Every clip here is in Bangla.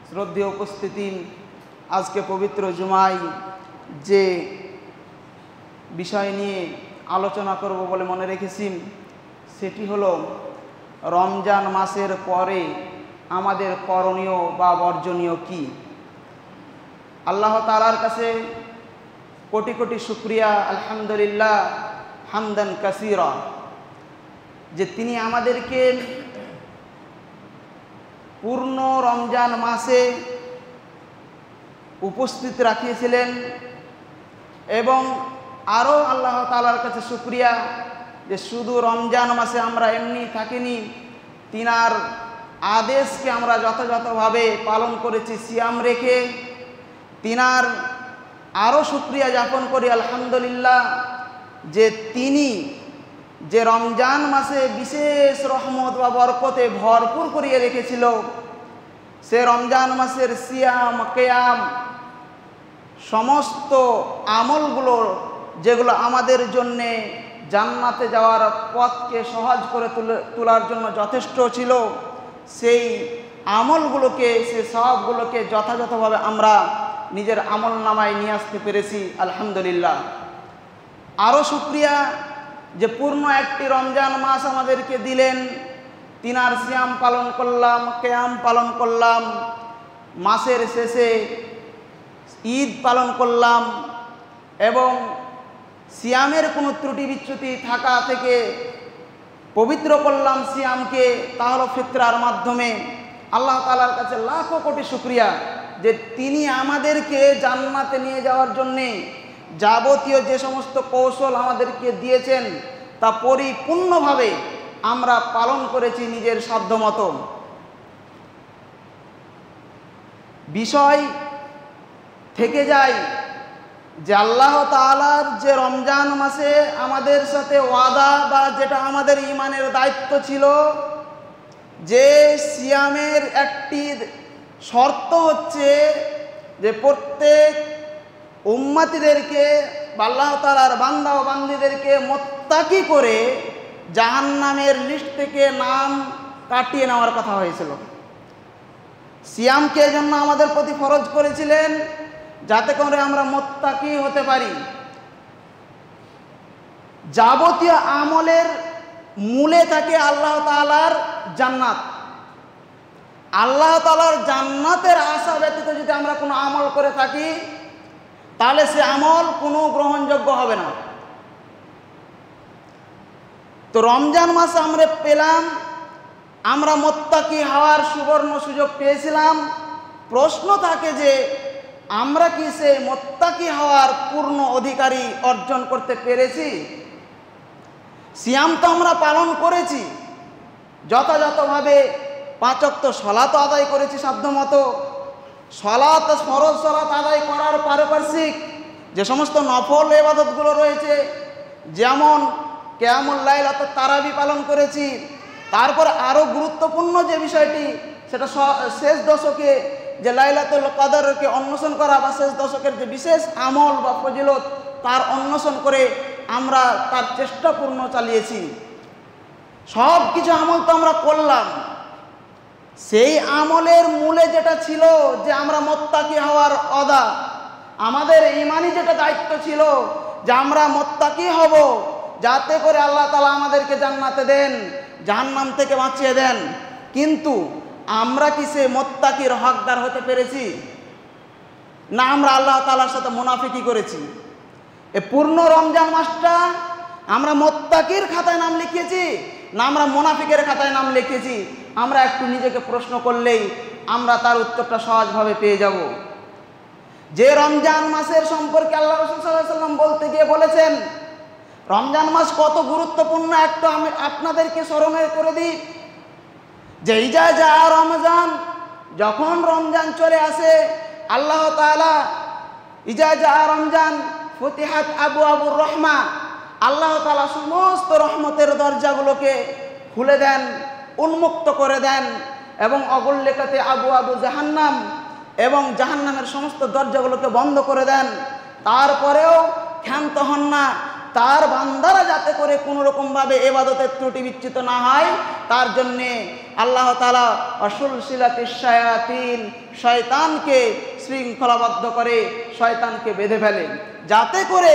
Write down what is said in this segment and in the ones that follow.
শ্রদ্ধেয় উপস্থিতি, আজকে পবিত্র জুমায় যে বিষয় নিয়ে আলোচনা করব বলে মনে রেখেছি সেটি হলো রমজান মাসের পরে আমাদের করণীয় বা বর্জনীয় কি। আল্লাহ তাআলার কাছে কোটি কোটি শুকরিয়া, আলহামদুলিল্লাহ হামদান কাসীরা, যে তিনি আমাদেরকে পূর্ণ রমজান মাসে উপস্থিত রাখিয়েছিলেন। এবং আরও আল্লাহ তাআলার কাছে শুকরিয়া যে শুধু রমজান মাসে আমরা এমনি থাকিনি, তিনার আদেশকে আমরা যথাযথভাবে পালন করেছি সিয়াম রেখে। তিনার আরও শুকরিয়া জ্ঞাপন করি আলহামদুলিল্লাহ যে তিনি যে রমজান মাসে বিশেষ রহমত বা বরকতে ভরপুর করিয়ে রেখেছিল, সে রমজান মাসের সিয়াম কিয়াম সমস্ত আমলগুলো যেগুলো আমাদের জন্যে জান্নাতে যাওয়ার পথকে সহজ করে তোলার জন্য যথেষ্ট ছিল, সেই আমলগুলোকে, সেই সওয়াবগুলোকে যথাযথভাবে আমরা নিজের আমল নামায় নিয়ে আসতে পেরেছি আলহামদুলিল্লাহ। আরও শুকরিয়া যে পূর্ণ একটি রমজান মাস আমাদেরকে দিলেন, তিনার সিয়াম পালন করলাম, কিয়াম পালন করলাম, মাসের শেষে ঈদ পালন করলাম এবং সিয়ামের কোনো ত্রুটি বিচ্যুতি থাকা থেকে পবিত্র করলাম সিয়ামকে, তা হলো ফিতরার মাধ্যমে। আল্লাহ তাআলার কাছে লাখো কোটি শুকরিয়া যে তিনি আমাদেরকে জান্নাতে নিয়ে যাওয়ার জন্যে যাবতীয় যে সমস্ত কৌশল আমাদেরকে দিয়েছেন তা পরিপূর্ণভাবে আমরা পালন করেছি নিজের সাধ্যমতো। বিষয় থেকে যায় যে আল্লাহ তাআলার যে রমজান মাসে আমাদের সাথে ওয়াদা বা যেটা আমাদের ঈমানের দায়িত্ব ছিল, যে সিয়ামের একটি শর্ত হচ্ছে যে প্রত্যেক উম্মতিদেরকে বা আল্লাহ তাআলার বান্দা ও বান্দীদেরকে মুত্তাকি করে জাহান্নামের লিস্ট থেকে নাম কাটিয়ে নেওয়ার কথা হয়েছিল। সিয়ামকে এজন্য আমাদের প্রতি ফরজ করেছিলেন যাতে করে আমরা মুত্তাকি হতে পারি। যাবতীয় আমলের মূলে থাকে আল্লাহ তাআলার জান্নাত। আল্লাহ তাআলার জান্নাতের আশা ব্যতীত যদি আমরা কোনো আমল করে থাকি তাহলে সে আমল কোনো গ্রহণযোগ্য হবে না। তো রমজান মাস আমরা পেলাম, আমরা মুত্তাকি হওয়ার সুবর্ণ সুযোগ পেয়েছিলাম। প্রশ্ন থাকে যে আমরা কি সেই মুত্তাকি হওয়ার পূর্ণ অধিকারী অর্জন করতে পেরেছি? সিয়াম তো আমরা পালন করেছি, যথাযথভাবে 5 ওয়াক্ত সালাত আদায় করেছি সাধ্যমতো। সালাত, ফরজ সালাত আদায় করার পারিপার্শ্বিক যে সমস্ত নফল ইবাদতগুলো রয়েছে, যেমন কিয়ামুল লাইল অর্থাৎ তারাবি পালন করেছি। তারপর আরও গুরুত্বপূর্ণ যে বিষয়টি, সেটা শেষ দশকে যে লাইলাতুল কদরকে অন্বেষণ করা বা শেষ দশকের যে বিশেষ আমল বা ফজিলত তার অন্বেষণ করে আমরা তার চেষ্টা পূর্ণ চালিয়েছি। সব কিছু আমল তো আমরা করলাম, সেই আমলের মূলে যেটা ছিল যে আমরা মুত্তাকি হওয়ার ওয়াদা, আমাদের ঈমানি যেটা দায়িত্ব ছিল যে আমরা মুত্তাকি হব যাতে করে আল্লাহ তাআলা আমাদেরকে জান্নাতে দেন, জাহান্নাম থেকে বাঁচিয়ে দেন। কিন্তু আমরা কি সে মুত্তাকির হকদার হতে পেরেছি? না আমরা আল্লাহ তাআলার সাথে মুনাফিকি করেছি। এ পূর্ণ রমজান মাসটা আমরা মুত্তাকির খাতায় নাম লিখিয়েছি না আমরা মুনাফিকের খাতায় নাম লিখেছি? আমরা একটু নিজেকে প্রশ্ন করলেই আমরা তার উত্তরটা সহজভাবে পেয়ে যাব। যে রমজান মাসের সম্পর্কে আল্লাহ রাসূল সাল্লাল্লাহু আলাইহি ওয়াসাল্লাম বলতে গিয়ে বলেছেন রমজান মাস কত গুরুত্বপূর্ণ, একটু আমি আপনাদেরকে স্মরণ করে দিই যে ইজা জা রমজান, যখন রমজান চলে আসে আল্লাহ তাআলা ইজা জা রমজান ফুতিহাত আবওয়াবুর রহমা, আল্লাহ তাআলা সমস্ত রহমতের দরজাগুলোকে খুলে দেন, উন্মুক্ত করে দেন এবং অগুল্লিকাতে আবওয়াবু জাহান্নাম, এবং জাহান্নামের সমস্ত দরজাগুলোকে বন্ধ করে দেন। তারপরেও ক্ষান্ত হন না, তার বান্দারা যাতে করে কোনো রকমভাবে এবাদতের ত্রুটি বিচ্যুত না হয়, তার জন্যে আল্লাহ তাআলা অসুলসিলাতিশ শায়াতিন, শয়তানকে শৃঙ্খলাবদ্ধ করে শয়তানকে বেঁধে ফেলেন, যাতে করে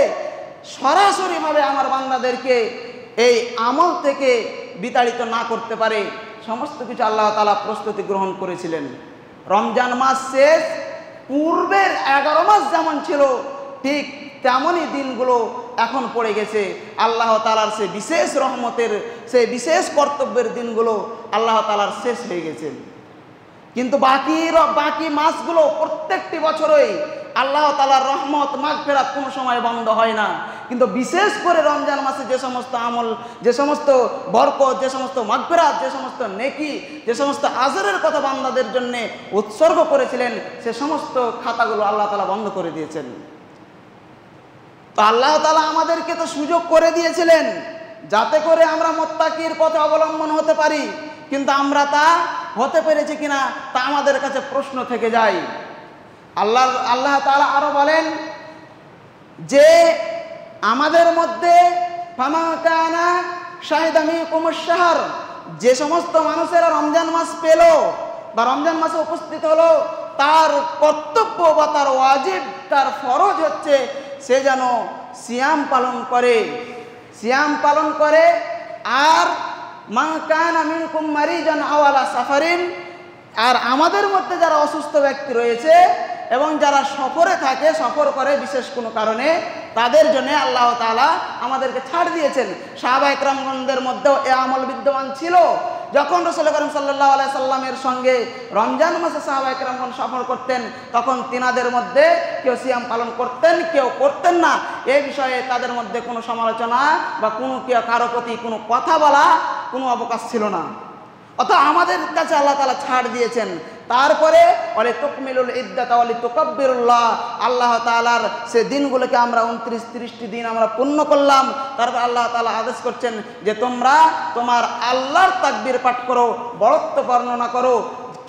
সরাসরিভাবে আমার বান্দাদেরকে এই আমল থেকে বিতাড়িত না করতে পারে। সমস্ত কিছু আল্লাহ তাআলা প্রস্তুতি গ্রহণ করেছিলেন। রমজান মাস শেষ, পূর্বের 11 মাস যেমন ছিল ঠিক তেমনই দিনগুলো এখন পড়ে গেছে। আল্লাহ তাআলার সে বিশেষ রহমতের, সে বিশেষ কর্তব্যের দিনগুলো আল্লাহ তাআলার শেষ হয়ে গেছে। কিন্তু বাকি মাসগুলো প্রত্যেকটি বছরই আল্লাহ তাআলার রহমত মাগফিরাত কোনো সময় বন্ধ হয় না। কিন্তু বিশেষ করে রমজান মাসে যে সমস্ত আমল, যে সমস্ত বরকত, যে সমস্ত মাগফিরাত, যে সমস্ত নেকি, যে সমস্ত আজরের কথা বান্দাদের জন্য উৎসর্গ করেছিলেন, সে সমস্ত খাতাগুলো আল্লাহ তাআলা বন্ধ করে দিয়েছেন। তো আল্লাহ তাআলা আমাদেরকে তো সুযোগ করে দিয়েছিলেন যাতে করে আমরা মুত্তাকির পথে অবলম্বন হতে পারি, কিন্তু আমরা তা হতে পেরেছি কিনা তা আমাদের কাছে প্রশ্ন থেকে যায়। আল্লাহ তাআলা আরো বলেন যে আমাদের মধ্যে ফামা কানা শাহিদা মিনকুমুশ শাহর, যে সমস্ত মানুষেরা রমজান মাস পেল বা রমজান মাসে উপস্থিত হলো, তার কর্তব্য বা তার ওয়াজিব, তার ফরজ হচ্ছে সে যেন সিয়াম পালন করে, সিয়াম পালন করে। আর মান কানা মিনকুম মারিজান আও আলা সাফারিন, আর আমাদের মধ্যে যারা অসুস্থ ব্যক্তি রয়েছে এবং যারা সফরে থাকে, সফর করে বিশেষ কোনো কারণে, তাদের জন্য আল্লাহ তাআলা আমাদেরকে ছাড় দিয়েছেন। সাহাবায়ে কেরামগণদের মধ্যেও এ আমল বিদ্যমান ছিল। যখন রাসূল করিম সাল্লাল্লাহু আলাইহি সাল্লামের সঙ্গে রমজান মাসে সাহাবায়ে কেরামগণ সফর করতেন, তখন তিনাদের মধ্যে কেউ সিয়াম পালন করতেন, কেউ করতেন না। এই বিষয়ে তাদের মধ্যে কোনো সমালোচনা বা কারো প্রতি কোনো কথা বলা কোনো অবকাশ ছিল না। অর্থাৎ আমাদের কাছে আল্লাহ তাআলা ছাড় দিয়েছেন। তারপরে ওয়ালি তুকমিলুল ইদ্দাতা ওয়ালি তুকাব্বিরুল্লাহ, আল্লাহ তাআলার সে দিনগুলোকে আমরা 29-30টি দিন আমরা পূর্ণ করলাম। তারপর আল্লাহ তাআলা আদেশ করছেন যে তোমরা তোমার আল্লাহর তাকবীর পাঠ করো, বড়ত্ব বর্ণনা করো।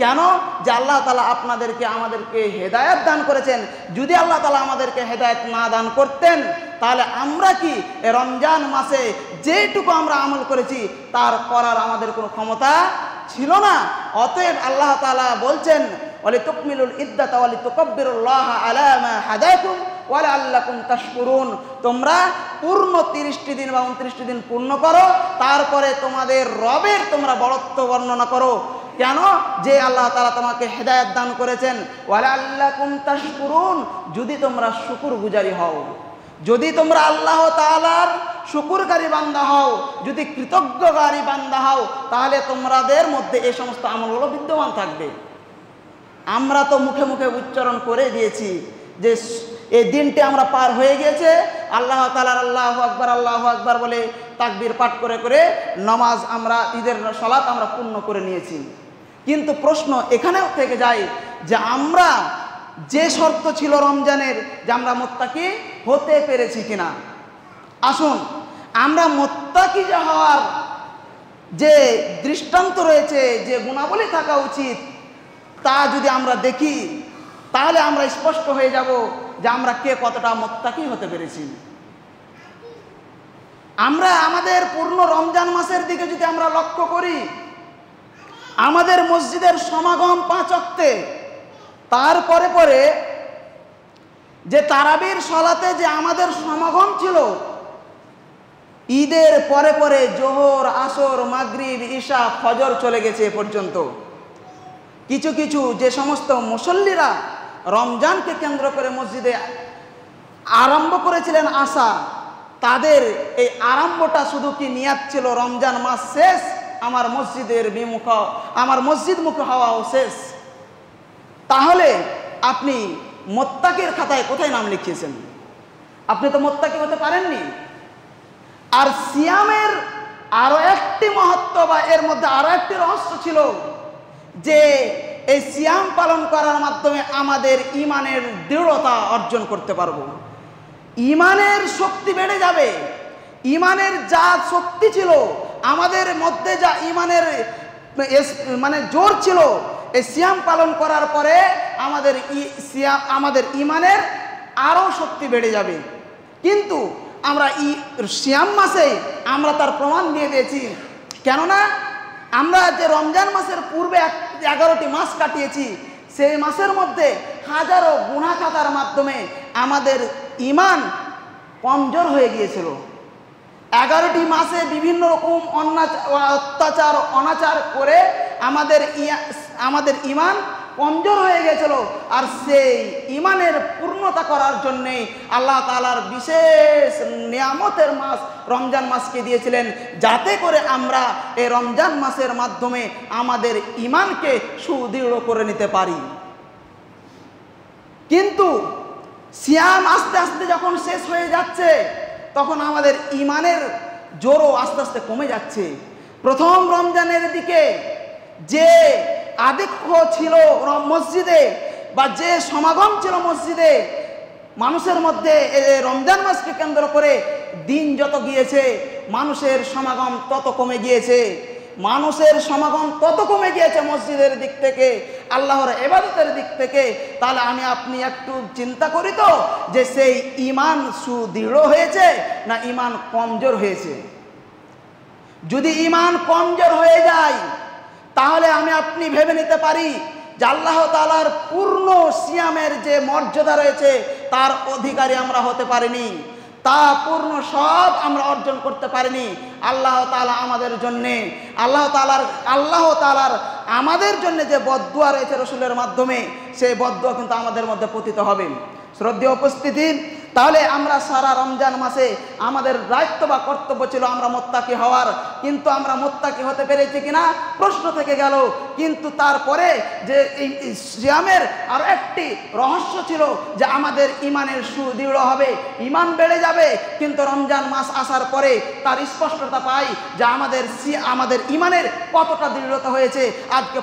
কেন? যে আল্লাহ তাআলা আমাদেরকে হেদায়েত দান করেছেন। যদি আল্লাহ তাআলা আমাদেরকে হেদায়েত না দান করতেন, তাহলে আমরা কি রমজান মাসে যেটুকু আমরা আমল করেছি তার করার আমাদের কোনো ক্ষমতা ছিল না। অতএব আল্লাহ তাআলা বলছেন ওয়ালি তুকমিলুল ইদ্দাতা ওয়ালি তুকাব্বিরুল্লাহ আলা মা হাদাকুম ওয়া লাআল্লাকুম তাশকুরুন, তোমরা পূর্ণ 30টি দিন বা 29টি দিন পূর্ণ করো, তারপরে তোমাদের রবের তোমরা বড়ত্ব বর্ণনা করো। কেন? যে আল্লাহ তাআলা তোমাকে হেদায়েত দান করেছেন। ওয়া লাআল্লাকুম তাশকুরুন, যদি তোমরা শুকরগুজারি হও, যদি তোমরা আল্লাহ তাআলার শুকরকারী বান্দা হও, যদি কৃতজ্ঞকারী বান্দা হও, তাহলে তোমাদের মধ্যে এই সমস্ত আমলগুলো বিদ্যমান থাকবে। আমরা তো মুখে মুখে উচ্চারণ করে দিয়েছি যে এই দিনটি আমরা পার হয়ে গিয়েছে, আল্লাহ তাআলার আল্লাহু আকবার বলে তাকবীর পাঠ করে করে নামাজ, আমরা ঈদের সালাত আমরা পূর্ণ করে নিয়েছি। কিন্তু প্রশ্ন এখানেও থেকে যায় যে আমরা যে শর্ত ছিল রমজানের, যে আমরা মুত্তাকি হতে পেরেছি কিনা। আসুন আমরা মুত্তাকি হওয়ার যে দৃষ্টান্ত রয়েছে, যে গুণাবলী থাকা উচিত, তা যদি আমরা দেখি তাহলে আমরা স্পষ্ট হয়ে যাব যে আমরা কে কতটা মুত্তাকি হতে পেরেছি। আমরা আমাদের পূর্ণ রমজান মাসের দিকে যদি আমরা লক্ষ্য করি, আমাদের মসজিদের সমাগম 5 ওয়াক্তে, তারপরে পরে যে তারাবির সালাতে যে আমাদের সমাগম ছিল, ঈদের পরে পরে জোহর, আসর, মাগরিব, ঈশা, ফজর চলে গেছে এ পর্যন্ত। কিছু কিছু যে সমস্ত মুসল্লিরা রমজানকে কেন্দ্র করে মসজিদে আরম্ভ করেছিলেন আসা, তাদের এই আরম্ভটা শুধু কি নিয়াত ছিল রমজান মাস শেষ, আমার মসজিদ মুখ হওয়াও শেষ, তাহলে আপনি মুত্তাকির খাতায় কোথায় নাম লিখিয়েছেন? আপনি তো মুত্তাকি হতে পারেননি। আর সিয়ামের আরো একটি মহত্ব বা এর মধ্যে আরো একটি রহস্য ছিল যে এই সিয়াম পালন করার মাধ্যমে আমাদের ঈমানের দৃঢ়তা অর্জন করতে পারবো, ঈমানের শক্তি বেড়ে যাবে। ঈমানের যা শক্তি ছিল আমাদের মধ্যে, যা ঈমানের জোর ছিল, এই সিয়াম পালন করার পরে আমাদের ঈমানের আরো শক্তি বেড়ে যাবে। কিন্তু আমরা সিয়াম মাসে আমরা তার প্রমাণ দিয়ে দিয়েছি। কেননা আমরা যে রমজান মাসের পূর্বে 11টি মাস কাটিয়েছি, সেই মাসের মধ্যে হাজারো গুনাহ খাতার মাধ্যমে আমাদের ঈমান কমজোর হয়ে গিয়েছিল। 11টি মাসে বিভিন্ন রকম অত্যাচার অনাচার করে আমাদের ঈমান কমজোর হয়ে গেছিল। আর সেই ঈমানের পূর্ণতা করার জন্যে আল্লাহ তাআলার বিশেষ নিয়ামতের মাস রমজান মাসকে দিয়েছিলেন, যাতে করে আমরা এই রমজান মাসের মাধ্যমে আমাদের ঈমানকে সুদৃঢ় করে নিতে পারি। কিন্তু সিয়াম আস্তে আস্তে যখন শেষ হয়ে যাচ্ছে, তখন আমাদের ঈমানের জোরও আস্তে আস্তে কমে যাচ্ছে। প্রথম রমজানের দিকে যে আধিক্য ছিল মসজিদে, বা যে সমাগম ছিল মসজিদে মানুষের মধ্যে, রমজান মাসকে কেন্দ্র করে দিন যত গিয়েছে মানুষের সমাগম তত কমে গিয়েছে। মানুষের সমাগম তত কমে গিয়েছে মসজিদের দিক থেকে, আল্লাহর ইবাদতের দিক থেকে। তাহলে আমি আপনি একটু চিন্তা করি তো, যে সেই ঈমান সুদৃঢ় হয়েছে না ঈমান কমজোর হয়েছে। যদি ঈমান কমজোর হয়ে যায়, তাহলে আমি আপনি ভেবে নিতে পারি যে আল্লাহ তাআলার পূর্ণ সিয়ামের যে মর্যাদা রয়েছে তার অধিকারী আমরা হতে পারিনি, তা পূর্ণ সব আমরা অর্জন করতে পারিনি। আল্লাহ তাআলা আমাদের জন্যে আল্লাহ তাআলার আমাদের জন্য যে বদদুয়া রয়েছে রসুলের মাধ্যমে, সেই বদদুয়া কিন্তু আমাদের মধ্যে পতিত হবে। শ্রদ্ধেয় উপস্থিতি, তাহলে আমরা সারা রমজান মাসে আমাদের দায়িত্ব বা কর্তব্য ছিল আমরা মুত্তাকি হওয়ার, কিন্তু আমরা মুত্তাকি হতে পেরেছি কিনা প্রশ্ন থেকে গেল। কিন্তু তারপরে যে এই সিয়ামের আরো একটি রহস্য ছিল যে আমাদের ঈমানের সুদৃঢ় হবে, ঈমান বেড়ে যাবে। কিন্তু রমজান মাস আসার পরে তার স্পষ্টতা পাই যে আমাদের ঈমানের কতটা দৃঢ়তা হয়েছে। আজকে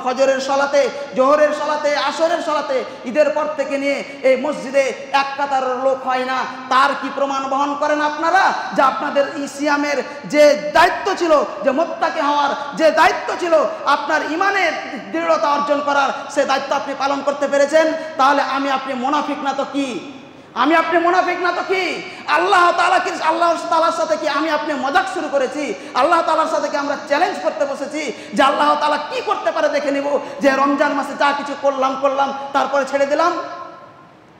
ফজরের সালাতে, জোহরের সালাতে, আসরের সালাতে, ঈদের পর থেকে নিয়ে এই মসজিদে এক কাতার লোক হয় না। তার কি প্রমাণ বহন করেন আপনারা যে আপনাদের সিয়ামের যে দায়িত্ব ছিল, যে মুত্তাকি হওয়ার যে দায়িত্ব ছিল, আপনার ঈমানের দৃঢ়তা অর্জন করার সে দায়িত্ব আপনি পালন করতে পেরেছেন? তাহলে আমি আপনি মুনাফিক না তো কি? আমি আপনি মুনাফিক না তো কি? আল্লাহ তাআলার সাথে কি আমি আপনি মজাক শুরু করেছি? আল্লাহ তাআলার সাথে কি আমরা চ্যালেঞ্জ করতে বসেছি যে আল্লাহ তাআলা কি করতে পারে দেখে নিব, যে রমজান মাসে যা কিছু করলাম তারপরে ছেড়ে দিলাম?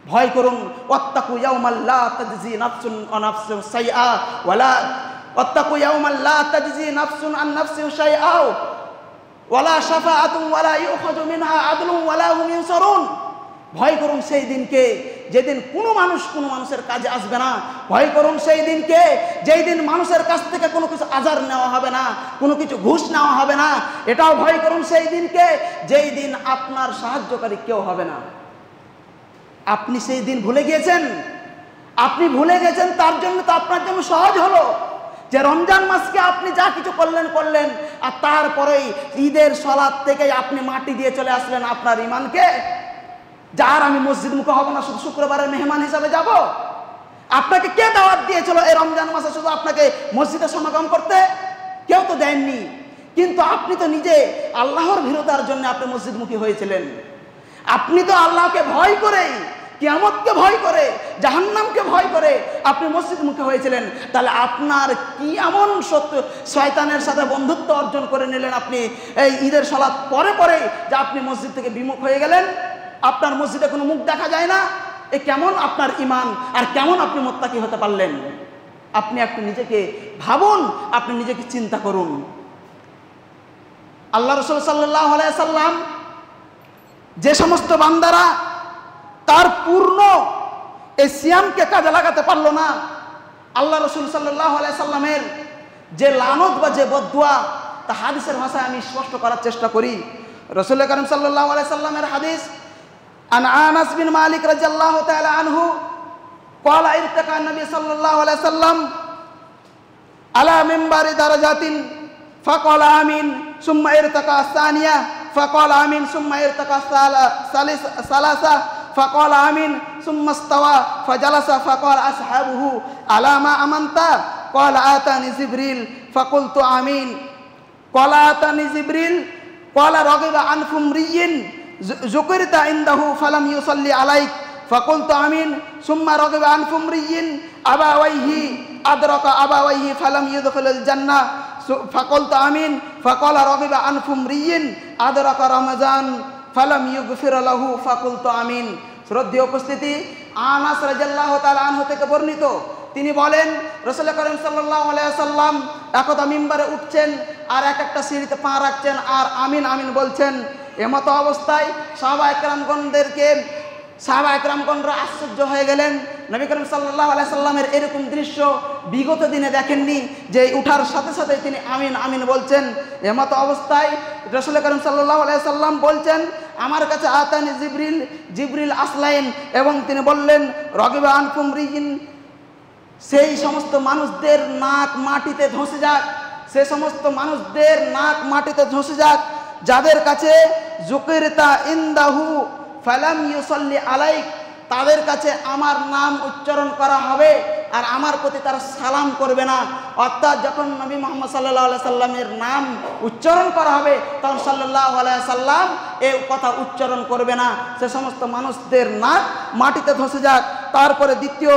ভয় করুন, ওয়াত্তাকু ইয়াওমান লা তাজজি নাফসুন আন নাফসিন শাইআ ওয়ালা ওয়াত্তাকু ইয়াওমান লা তাজজি নাফসুন আন নাফসিন শাইআ ওয়ালা শাফাআতুন ওয়ালা ইউখাযু মিনহা আদলুন ওয়ালা হুম ইনসারুন। ভয় করুন সেই দিনকে যেদিন কোনো মানুষের কাজে আসবে না। ভয় করুন সেই দিনকে যেই দিন মানুষের কাছ থেকে কোনো কিছু আজার নেওয়া হবে না, কোনো কিছু ঘুষ নেওয়া হবে না। এটাও ভয় করুন সেই দিনকে যেই দিন আপনার সাহায্যকারী কেউ হবে না। আপনি সেই দিন ভুলে গিয়েছেন। আপনি ভুলে গেছেন, তার জন্য তো আপনার জন্য সহজ হলো যে রমজান মাসকে আপনি যা কিছু করলেন, আর তারপরেই ঈদের সালাত থেকে আপনি মাটি দিয়ে চলে আসলেন আপনার ঈমানকে। যার আমি মসজিদ মুখে হব না, শুধু শুক্রবারের মেহমান হিসাবে যাব। আপনাকে কে দাওয়াত দিয়েছিল এই রমজান মাসে শুধু আপনাকে মসজিদে সমাগম করতে? কেউ তো দেননি। কিন্তু আপনি তো নিজে আল্লাহর ভীরতার জন্য আপনি মসজিদমুখী হয়েছিলেন। আপনি তো আল্লাহকে ভয় করে, কিয়ামতকে ভয় করে, জাহান্নামকে ভয় করে আপনি মসজিদমুখী হয়েছিলেন। তাহলে আপনার কি এমন শয়তানের সাথে বন্ধুত্ব অর্জন করে নিলেন আপনি এই ঈদের সালাত পরে যে আপনি মসজিদ থেকে বিমুখ হয়ে গেলেন? আপনার মসজিদে কোনো মুখ দেখা যায় না। এ কেমন আপনার ঈমান, আর কেমন আপনি মুত্তাকি হতে পারলেন? আপনি একটু নিজেকে ভাবুন, আপনি নিজেকে চিন্তা করুন। আল্লাহ রাসূল সাল্লাল্লাহু আলাইহি সাল্লাম যে সমস্ত বান্দারা তার পূর্ণ এই সিয়ামকে কাজে লাগাতে পারলো না, আল্লাহ রাসূল সাল্লাল্লাহু আলাইহি সাল্লামের যে লানত বা যে বদদুয়া, তা হাদিসের ভাষায় আমি স্পষ্ট করার চেষ্টা করি। রাসূল কারীম সাল্লাল্লাহু আলাইহি সাল্লামের হাদিস, আন আনাস বিন মালিক রাদিয়াল্লাহু তাআলা আনহু قال ارتقى النبي صلى الله عليه وسلم على منبر درجات فقال آمين ثم ارتقى الثانية فقال آمين ثم ارتقى ثلاثة فقال آمين ثم استوى فجلس فقال أصحابه على ما أمنت قال آتاني جبريل فقلت آمين قال آتاني جبريل قال رغب عن فمري ذكرت عنده فلم يصلي عليك ফাকুলতু আমিন সুম্মা রাগিবা আন ফুমরিয়িন আবাওয়াইহি আদরাকা আবাওয়াইহি ফালাম ইউদখিলুল জান্নাহ ফাকুলতু আমিন ফাকালা রাগিবা আন ফুমরিয়িন আদরাকা রমজান ফালাম ইউগফির লাহু ফাকুলতু আমিন। শ্রদ্ধেয় উপস্থিতি, আনাস রাদিয়াল্লাহু তাআলা আনহু থেকে বর্ণিত, তিনি বলেন রাসূল করিম সাল্লাল্লাহু আলাইহি ওয়াসাল্লাম একদা মিম্বারে উঠছেন আর এক একটা সিঁড়িতে পা রাখছেন আর আমিন আমিন বলছেন। এমতো অবস্থায় সাহাবা একরামগণরা আশ্চর্য হয়ে গেলেন। নবী করিম সাল্লাল্লাহু আলাইহি সাল্লামের এরকম দৃশ্য বিগত দিনে দেখেননি যে উঠার সাথে সাথে তিনি আমিন আমিন বলছেন। এমতো অবস্থায় রাসূল করিম সাল্লাল্লাহু আলাইহি সাল্লাম বলছেন, আমার কাছে আতানি জিবরিল আসলাইন, এবং তিনি বললেন রাগিবা আন ফুমরিয়িন, সেই সমস্ত মানুষদের নাক মাটিতে ধসে যাক, সে সমস্ত মানুষদের নাক মাটিতে ধসে যাক যাদের কাছে যুকিরতা ইনদাহু ফালাম ইউসাল্লি আলাইক, তাদের কাছে আমার নাম উচ্চারণ করা হবে আর আমার প্রতি তারা সালাম করবে না। অর্থাৎ যখন নবী মুহাম্মদ সাল্লাল্লাহু আলাইহি সাল্লামের নাম উচ্চারণ করা হবে তখন সাল্লাল্লাহু আলাইহি সাল্লাম এই কথা উচ্চারণ করবে না, সে সমস্ত মানুষদের নাক মাটিতে ধসে যাক। তারপরে দ্বিতীয়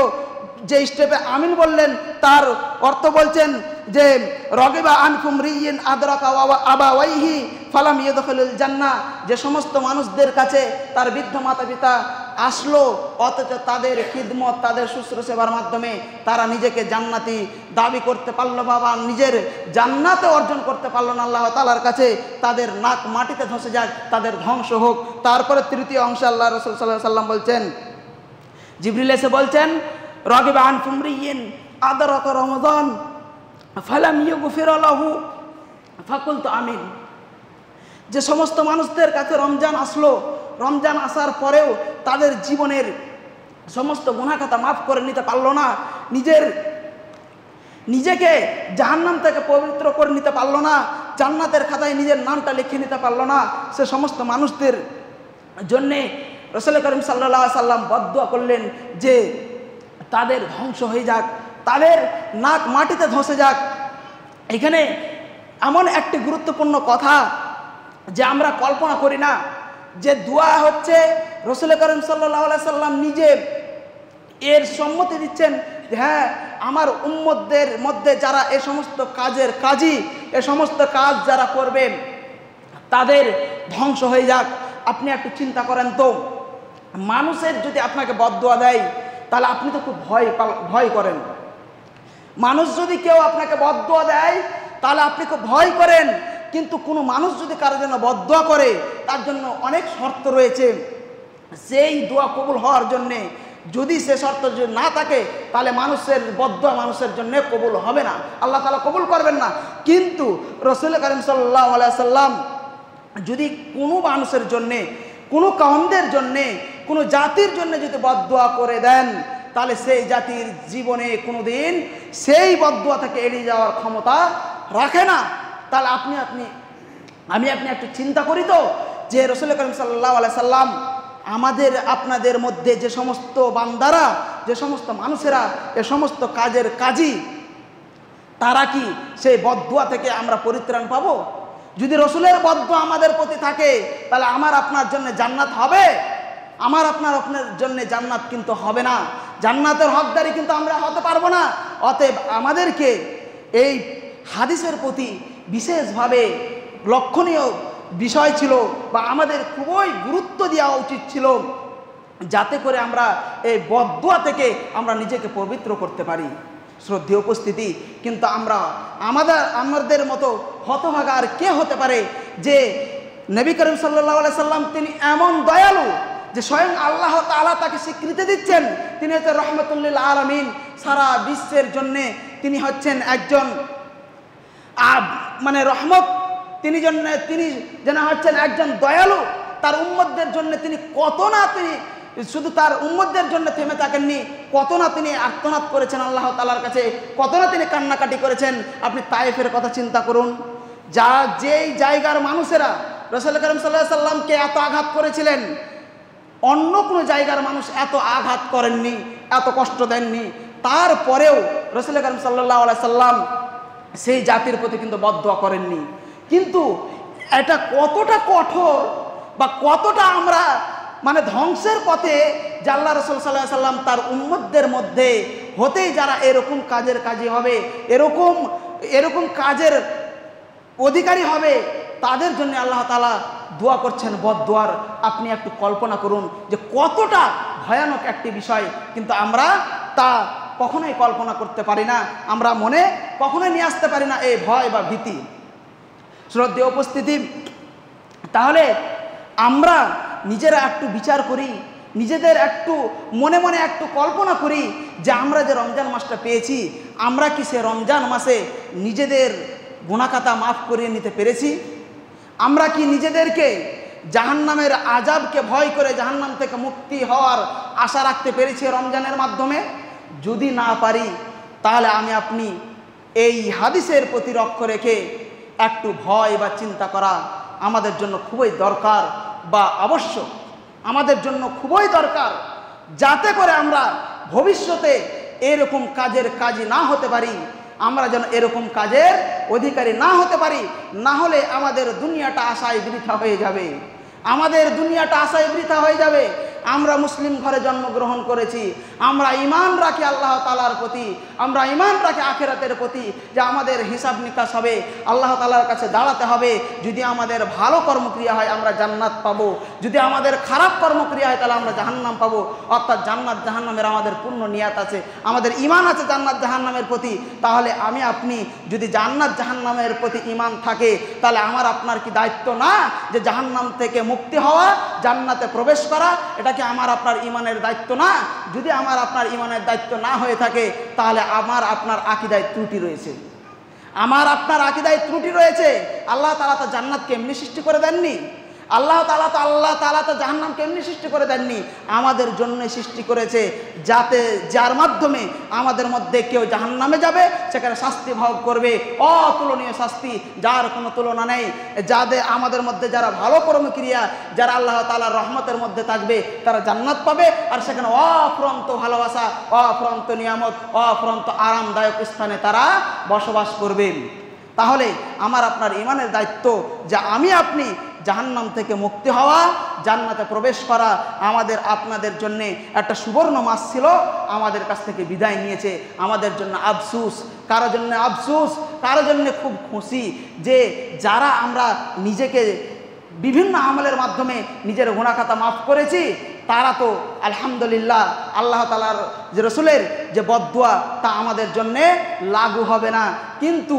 যে স্টেপে আমিন বললেন তার অর্থ বলছেন যে রাগিবা আন ফুমরিয়িন আদরাকা আবাওয়াইহি ফালাম ইউদখিলুল জান্নাহ, যে সমস্ত মানুষদের কাছে তার বৃদ্ধ মাতা পিতা আসলো অথচ তাদের খিদমত তাদের শুশ্রূষার মাধ্যমে তারা নিজেকে জান্নাতি দাবি করতে পারলো বা নিজের জান্নাতে অর্জন করতে পারলো না আল্লাহ তাআলার কাছে, তাদের নাক মাটিতে ধসে যাক, তাদের ধ্বংস হোক। তারপরে তৃতীয় অংশে আল্লাহ রাসূল সাল্লাল্লাহু আলাইহি সাল্লাম বলছেন, জিবরিল এসে বলছেন রাগিবা আন ফুমরিয়িন আদরাকা রমাদান ফালাম ইউগফির লাহু ফাকুলতু আমিন, যে সমস্ত মানুষদের কাছে রমজান আসলো, রমজান আসার পরেও তাদের জীবনের সমস্ত গুনাহ খাতা মাফ করে নিতে পারলো না, নিজেকে জাহান্নাম থেকে পবিত্র করে নিতে পারলো না, জান্নাতের খাতায় নিজের নামটা লিখে নিতে পারলো না, সে সমস্ত মানুষদের জন্যে রাসূল করিম সাল্লাল্লাহু আলাইহি সাল্লাম বদদুয়া করলেন যে তাদের ধ্বংস হয়ে যাক, তাদের নাক মাটিতে ধসে যাক। এখানে এমন একটি গুরুত্বপূর্ণ কথা যে আমরা কল্পনা করি না, যে দোয়া হচ্ছে রাসূল করিম সাল্লাল্লাহু আলাইহি সাল্লাম নিজে এর সম্মতি দিচ্ছেন, হ্যাঁ আমার উম্মতদের মধ্যে যারা এ সমস্ত কাজের কাজী, এ সমস্ত কাজ যারা করবেন তাদের ধ্বংস হয়ে যাক। আপনি একটু চিন্তা করেন তো, মানুষের যদি আপনাকে বদদুয়া দেয় তাহলে আপনি তো খুব ভয় করেন। মানুষ যদি কেউ আপনাকে বদদুয়া দেয় তাহলে আপনি খুব ভয় করেন, কিন্তু কোনো মানুষ যদি কারো জন্য বদদুয়া করে তার জন্য অনেক শর্ত রয়েছে। সেই দোয়া কবুল হওয়ার জন্যে যদি সে শর্ত যদি না থাকে তাহলে মানুষের বদদুয়া মানুষের জন্য কবুল হবে না, আল্লাহ তাআলা কবুল করবেন না। কিন্তু রাসূল করিম সাল্লাল্লাহু আলাইহি সাল্লাম যদি কোনো মানুষের জন্যে, কোনো কওমদের জন্যে, কোনো জাতির জন্য যদি বদদুয়া করে দেন তাহলে সেই জাতির জীবনে কোনো দিন সেই বদদুয়া থেকে এড়িয়ে যাওয়ার ক্ষমতা রাখে না। তাহলে আমি একটু চিন্তা করি তো, যে রাসূল করিম সাল্লাল্লাহু আলাইহি সাল্লাম আমাদের আপনাদের মধ্যে যে সমস্ত বান্দারা, যে সমস্ত মানুষেরা এ সমস্ত কাজের কাজী, তারা কি সেই বদদুয়া থেকে আমরা পরিত্রাণ পাবো? যদি রাসূলের বদদুয়া আমাদের প্রতি থাকে তাহলে আমার আপনার জন্য জান্নাত হবে? আমার আপনার জন্য জান্নাত কিন্তু হবে না, জান্নাতের হকদারি কিন্তু আমরা হতে পারবো না। অতএব আমাদেরকে এই হাদিসের প্রতি বিশেষভাবে লক্ষণীয় বিষয় ছিল বা আমাদের খুবই গুরুত্ব দেওয়া উচিত ছিল, যাতে করে আমরা এই বদদুয়া থেকে আমরা নিজেকে পবিত্র করতে পারি। শ্রদ্ধেয় উপস্থিতি, কিন্তু আমাদের মতো হতভাগা আর কে হতে পারে যে নবী করিম সাল্লাল্লাহু আলাইহি সাল্লাম তিনি এমন দয়ালু যে স্বয়ং আল্লাহ তাআলা তাকে স্বীকৃতি দিচ্ছেন তিনি হচ্ছেন রহমতুল লিল আলামিন, সারা বিশ্বের জন্যে তিনি হচ্ছেন একজন রহমত, তিনি যেন হচ্ছেন একজন দয়ালু। তার উম্মতদের জন্য তিনি শুধু তার উম্মতদের জন্য থেমে থাকেননি, কত না তিনি আর্তনাদ করেছেন আল্লাহ তাআলার কাছে, কত না তিনি কান্নাকাটি করেছেন। আপনি তায়েফের কথা চিন্তা করুন, যেই জায়গার মানুষেরা রাসূল করিম সাল্লাল্লাহু আলাইহি সাল্লামকে এত আঘাত করেছিলেন, অন্য কোনো জায়গার মানুষ এত আঘাত করেননি, এত কষ্ট দেননি। তারপরেও রাসূল করিম সাল্লাল্লাহু আলাইহি সাল্লাম সেই জাতির প্রতি কিন্তু বদদুয়া করেননি। কিন্তু এটা কতটা কঠোর বা কতটা আমরা মানে ধ্বংসের পথে, যে আল্লাহ রাসূল সাল্লাল্লাহু আলাইহি সাল্লাম তার উম্মতদের মধ্যে হতেই যারা এরকম কাজের কাজী হবে, এরকম কাজের অধিকারী হবে, তাদের জন্য আল্লাহ তাআলা দোয়া করছেন বদদুয়ার। আপনি একটু কল্পনা করুন যে কতটা ভয়ানক একটি বিষয়, কিন্তু আমরা তা কখনোই কল্পনা করতে পারি না, আমরা মনে কখনোই নিয়ে আসতে পারি না এই ভয় বা ভীতি। শ্রদ্ধেয় উপস্থিতি, তাহলে আমরা নিজেরা একটু বিচার করি, নিজেদের একটু মনে মনে একটু কল্পনা করি যে আমরা যে রমজান মাসটা পেয়েছি, আমরা কি সে রমজান মাসে নিজেদের গুনাহখাতা মাফ করিয়ে নিতে পেরেছি? আমরা কি নিজেদেরকে জাহান্নামের আযাবকে ভয় করে জাহান্নাম থেকে মুক্তি হওয়ার আশা রাখতে পেরেছি রমজানের মাধ্যমে? যদি না পারি, তাহলে আমি আপনি এই হাদিসের প্রতি লক্ষ্য রেখে একটু ভয় বা চিন্তা করা আমাদের জন্য খুবই দরকার বা আবশ্যক, আমাদের জন্য খুবই দরকার, যাতে করে আমরা ভবিষ্যতে এরকম কাজের কাজী না হতে পারি, আমরা যেন এরকম কাজের অধিকারী না হতে পারি। না হলে আমাদের দুনিয়াটা আশায় বৃথা হয়ে যাবে, আমাদের দুনিয়াটা আশায় বৃথা হয়ে যাবে। আমরা মুসলিম ঘরে জন্মগ্রহণ করেছি, আমরা ঈমান রাখি আল্লাহ তাআলার প্রতি, আমরা ঈমান রাখি আখিরাতের প্রতি, যে আমাদের হিসাব নিকাশ হবে, আল্লাহ তাআলার কাছে দাঁড়াতে হবে। যদি আমাদের ভালো কর্মক্রিয়া হয় আমরা জান্নাত পাবো, যদি আমাদের খারাপ কর্মক্রিয়া হয় তাহলে আমরা জাহান্নাম পাবো। অর্থাৎ জান্নাত জাহান্নামের আমাদের পূর্ণ নিয়াত আছে, আমাদের ঈমান আছে জান্নাত জাহান্নামের প্রতি। তাহলে আমি আপনি যদি জান্নাত জাহান্নামের প্রতি ঈমান থাকে, তাহলে আমার আপনার কি দায়িত্ব না যে জাহান্নাম থেকে মুক্তি হওয়া, জান্নাতে প্রবেশ করা? এটা কি আমার আপনার ঈমানের দায়িত্ব না? যদি আমার আপনার ঈমানের দায়িত্ব না হয়ে থাকে, তাহলে আমার আপনার আকীদায় ত্রুটি রয়েছে, আমার আপনার আকীদায় ত্রুটি রয়েছে। আল্লাহ তাআলা তো জান্নাতকে এমনি সৃষ্টি করে দেননি, আল্লাহ তাআলা তো জাহান্নামকে এমনি সৃষ্টি করে দেননি, আমাদের জন্য সৃষ্টি করেছে, যাতে যার মাধ্যমে আমাদের মধ্যে কেউ জাহান্নামে যাবে, সেখানে শাস্তি ভোগ করবে, অতুলনীয় শাস্তি, যার কোনো তুলনা নেই। যাদের আমাদের মধ্যে যারা ভালো কর্মক্রিয়া, যারা আল্লাহ তাআলার রহমতের মধ্যে থাকবে, তারা জান্নাত পাবে, আর সেখানে অফুরন্ত ভালোবাসা, অফুরন্ত নিয়ামত, অফুরন্ত আরামদায়ক স্থানে তারা বসবাস করবেন। তাহলে আমার আপনার ঈমানের দায়িত্ব যে আমি আপনি জাহান্নাম থেকে মুক্তি হওয়া, জান্নাতে প্রবেশ করা। আমাদের আপনাদের জন্য একটা সুবর্ণ মাস ছিল, আমাদের কাছ থেকে বিদায় নিয়েছে, আমাদের জন্য আফসোস। কারো জন্য আফসোস, কারো জন্য খুব খুশি, যে যারা আমরা নিজেকে বিভিন্ন আমলের মাধ্যমে নিজের গুনাহখাতা মাফ করেছি, তারা তো আলহামদুলিল্লাহ আল্লাহ তাআলার যে রাসূলের যে বদদুয়া তা আমাদের জন্যে লাগু হবে না। কিন্তু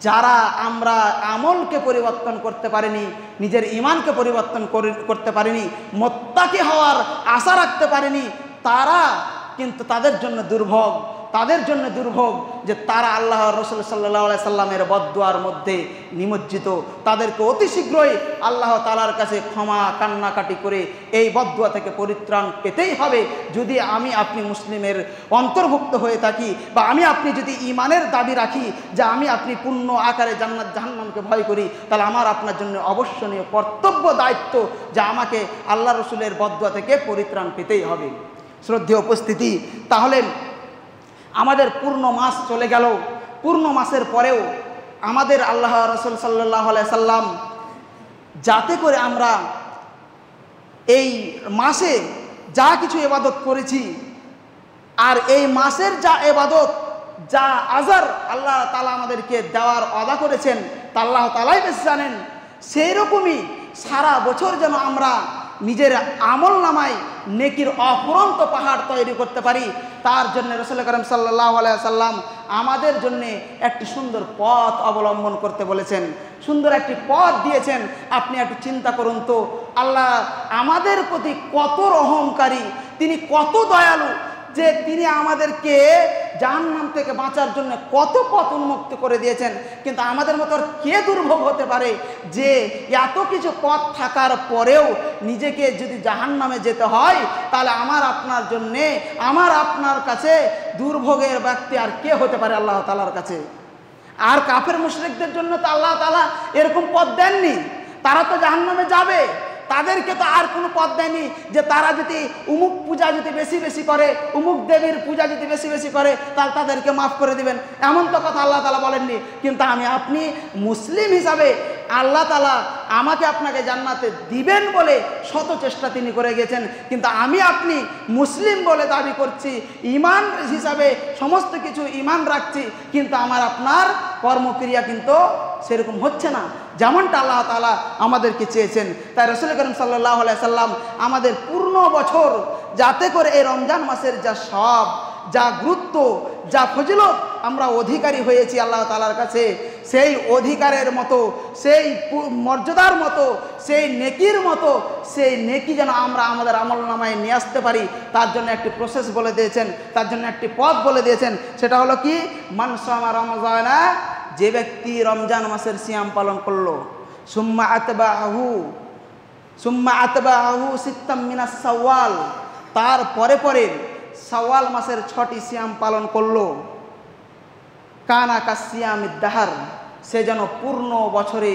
যারা আমরা আমলকে পরিবর্তন করতে পারিনি, নিজের ঈমানকে পরিবর্তন করতে পারিনি, মুত্তাকি হওয়ার আশা রাখতে পারিনি, তারা কিন্তু তাদের জন্য দুর্ভোগ, তাদের জন্য দুর্ভোগ যে তারা আল্লাহ রাসূল সাল্লাল্লাহু আলাইহি সাল্লামের বদদুয়ার মধ্যে নিমজ্জিত। তাদেরকে অতি শীঘ্রই আল্লাহ তাআলার কাছে ক্ষমা কান্নাকাটি করে এই বদদুয়া থেকে পরিত্রাণ পেতেই হবে। যদি আমি আপনি মুসলিমের অন্তর্ভুক্ত হয়ে থাকি, বা আমি আপনি যদি ঈমানের দাবি রাখি যে আমি আপনি পূর্ণ আকারে জান্নাত জাহান্নামকে ভয় করি, তাহলে আমার আপনার জন্য অবশ্যনীয় কর্তব্য দায়িত্ব যে আমাকে আল্লাহ রাসূলের বদদুয়া থেকে পরিত্রাণ পেতেই হবে। শ্রদ্ধেয় উপস্থিতি, তাহলে আমাদের পূর্ণ মাস চলে গেল, পূর্ণ মাসের পরেও আমাদের আল্লাহ রাসূল সাল্লাল্লাহু আলাইহি সাল্লাম যাতে করে আমরা এই মাসে যা কিছু ইবাদত করেছি, আর এই মাসের যা ইবাদত, যা আজার আল্লাহ তাআলা আমাদেরকে দেওয়ার ওয়াদা করেছেন, তা আল্লাহ তাআলাই বেশ জানেন। সেই রকমই সারা বছর যেন আমরা নিজের আমল নামায় নেকির অফুরন্ত পাহাড় তৈরি করতে পারি, তার জন্য রাসূল করিম সাল্লাল্লাহু আলাইহি সাল্লাম আমাদের জন্য একটি সুন্দর পথ অবলম্বন করতে বলেছেন, সুন্দর একটি পথ দিয়েছেন। আপনি একটু চিন্তা করুন তো, আল্লাহ আমাদের প্রতি কত রহমকারী, তিনি কত দয়ালু, যে তিনি আমাদেরকে জাহান্নাম থেকে বাঁচার জন্য কত পথ উন্মুক্ত করে দিয়েছেন। কিন্তু আমাদের মতো কে দুর্ভোগ হতে পারে যে এত কিছু পথ থাকার পরেও নিজেকে যদি জাহান্নামে যেতে হয়, তাহলে আমার আপনার জন্যে, আমার আপনার কাছে দুর্ভোগের ব্যক্তি আর কে হতে পারে আল্লাহ তাআলার কাছে? আর কাফের মুশরিকদের জন্য তো আল্লাহ তাআলা এরকম পথ দেননি, তারা তো জাহান্নামে যাবে, তাদেরকে তো আর কোনো পথ দেয়নি যে তারা যদি উমুক পূজা যদি বেশি বেশি করে, উমুক দেবীর পূজা যদি বেশি বেশি করে, তাহলে তাদেরকে মাফ করে দিবেন, এমন তো কথা আল্লাহ তাআলা বলেননি। কিন্তু আমি আপনি মুসলিম হিসাবে আল্লাহ তাআলা আমাকে আপনাকে জান্নাতে দিবেন বলে শত চেষ্টা তিনি করে গেছেন। কিন্তু আমি আপনি মুসলিম বলে দাবি করছি, ঈমান হিসাবে সমস্ত কিছু ঈমান রাখছি, কিন্তু আমার আপনার কর্মক্রিয়া কিন্তু সেরকম হচ্ছে না যেমনটা আল্লাহ তাআলা আমাদেরকে চেয়েছেন। তাই রাসূল করিম সাল্লাল্লাহু আলাইহি সাল্লাম আমাদের পূর্ণ বছর যাতে করে এই রমজান মাসের যা সব, যা গুরুত্ব, যা ফজিলত আমরা অধিকারী হয়েছি আল্লাহ তাআলার কাছে, সেই অধিকারের মতো, সেই মর্যাদার মতো, সেই নেকির মতো, সেই নেকি যেন আমরা আমাদের আমলনামায় নিয়ে আসতে পারি, তার জন্য একটি প্রসেস বলে দিয়েছেন, তার জন্য একটি পথ বলে দিয়েছেন। সেটা হলো কি, মান সামা রমজানা, যে ব্যক্তি রমজান মাসের সিয়াম পালন করলো, সুম্মা আতবাহু সিত্তাম মিনাস শাওয়াল, তার পরে পরে শাওয়াল মাসের 6টি সিয়াম পালন করলো, কানা কাসিয়ামিদ দাহার, সে যেন পূর্ণ বছরে